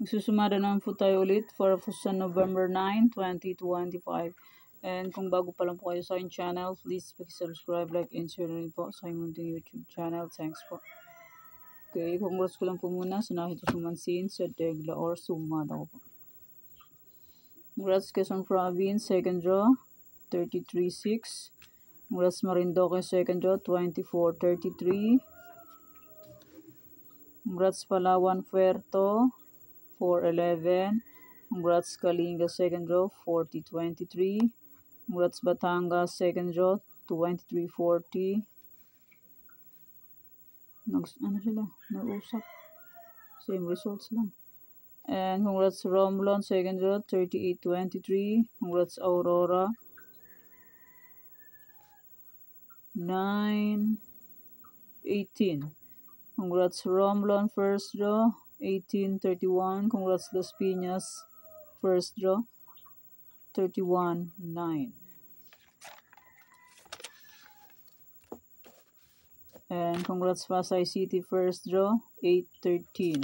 Magsusumada naman po tayo ulit for sa November 9, 2025. And kung bago pa lang po kayo sa aking channel, please subscribe, like, and share rin po sa aking munting YouTube channel. Thanks po. Okay, congrats ko lang po muna sa nakita sumansin sa Degla or Sumada ko po. Congrats Quezon Province, second draw, 33-6. Congrats Marindoque, second draw, 24-33. Congrats Palawan Puerto, 4-11. Congrats Kalinga, second draw, 40-23. Congrats Batangas, second draw, 23-40. Ano sila? Nag-usap. Same results lang. And congrats Romblon, second draw, 38-23. Congrats Aurora, 9-18. Congrats Romblon, first draw, 18-31. Congrats Las Piñas, first draw, 31-9. And congrats Pasay City, first draw, 8-13.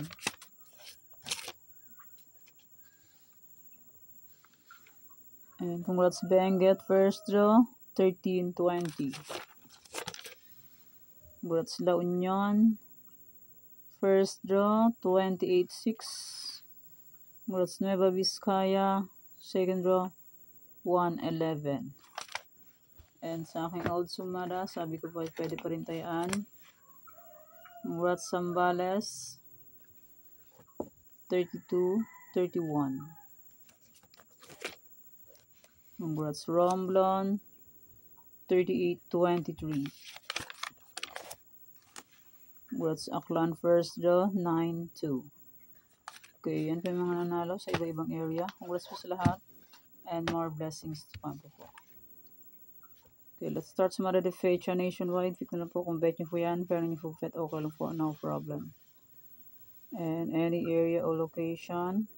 And congrats Benguet, first draw, 13-20. Congrats La Union, first draw, 28-6. Congrats Nueva Vizcaya, second draw, 1-11. And sa aking old sumada, sabi ko po pwede pa rin tayaan. Congrats Zambales, 32-31. Congrats Romblon, 38-23. Congrats Aklan, first draw, 9-2. Okay, yan po yung mga nanalo sa iba-ibang area. Congrats po sa lahat. And more blessings pa po. Okay, let's start sa mga fecha nationwide. Pick na lang po kung bet nyo po yan. Pero nyo po bet, okay lang po. No problem. And any area or location.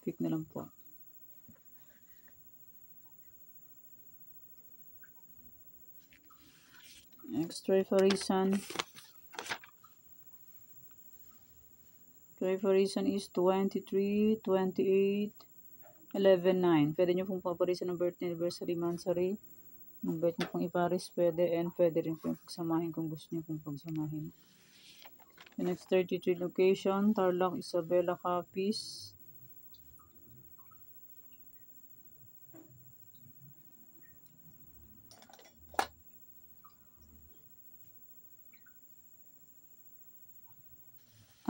Pick na lang po. Next refereesan. Refereesan is 23, 28, 11-9. Pwede nyo pong paparisan ng birthday, anniversary, monthsary. Nung bet nyo pong iparis, pwede. And pwede rin pong pagsamahin kung gusto nyo pong pagsamahin. The next 33 location, Tarlac, Isabela, Capiz.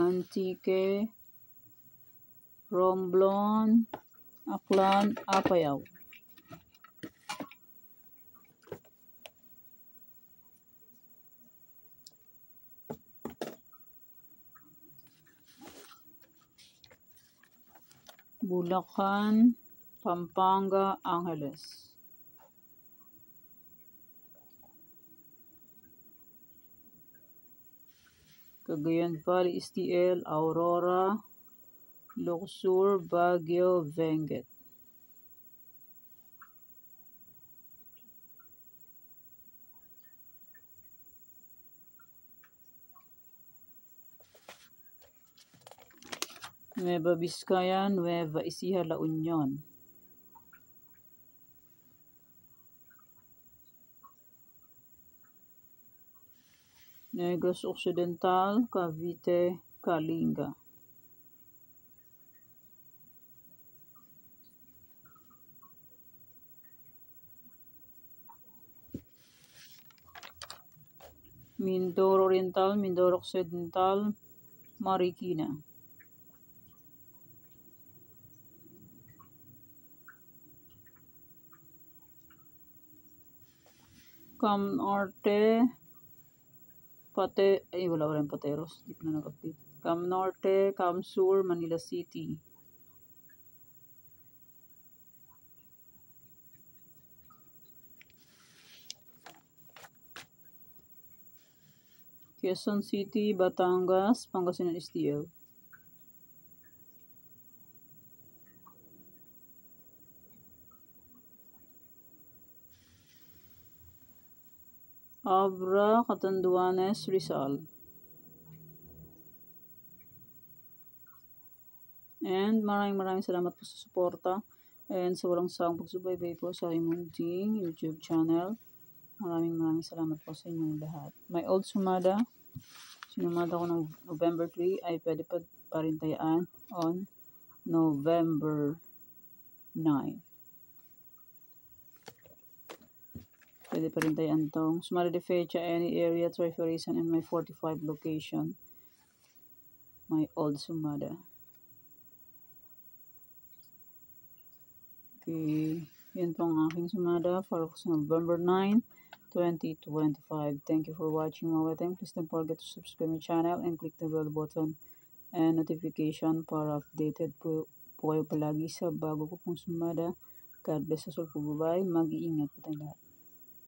Antique, Romblon, Aklan, Apayao. Bulacan, Pampanga, Angeles. Cagayan Valley, STL, Aurora, Luxor, Baguio, Benguet. Nueva Vizcaya, Nueva Ecija, La Union. Negros Occidental, Cavite, Kalinga. Mindoro Oriental, Mindoro Occidental, Marikina. Cam Norte, wala rin Pateros, di pa na nag-update. Cam Norte, Cam Sur, Manila City. Quezon City, Batangas, Pangasinan STL. Abra Catanduanes, Rizal. And maraming salamat po sa suporta and sa walang sawang pagsubaybay po sa munting YouTube channel. Maraming salamat po sa inyong lahat. My old sumada, sinumada ko ng November 3 ay pwede pa parintayaan on November 9. Pwede pa rin tayo antong sumada de fecha any area referation in my 45 location. My old sumada. Okay, yun po ang aking sumada for November 9, 2025. Thank you for watching mga time. Please don't forget to subscribe my channel and click the bell button and notification para updated po kayo palagi sa bago ko pong sumada. God bless us all po. Bye-bye. Mag-iingat po tayo lahat.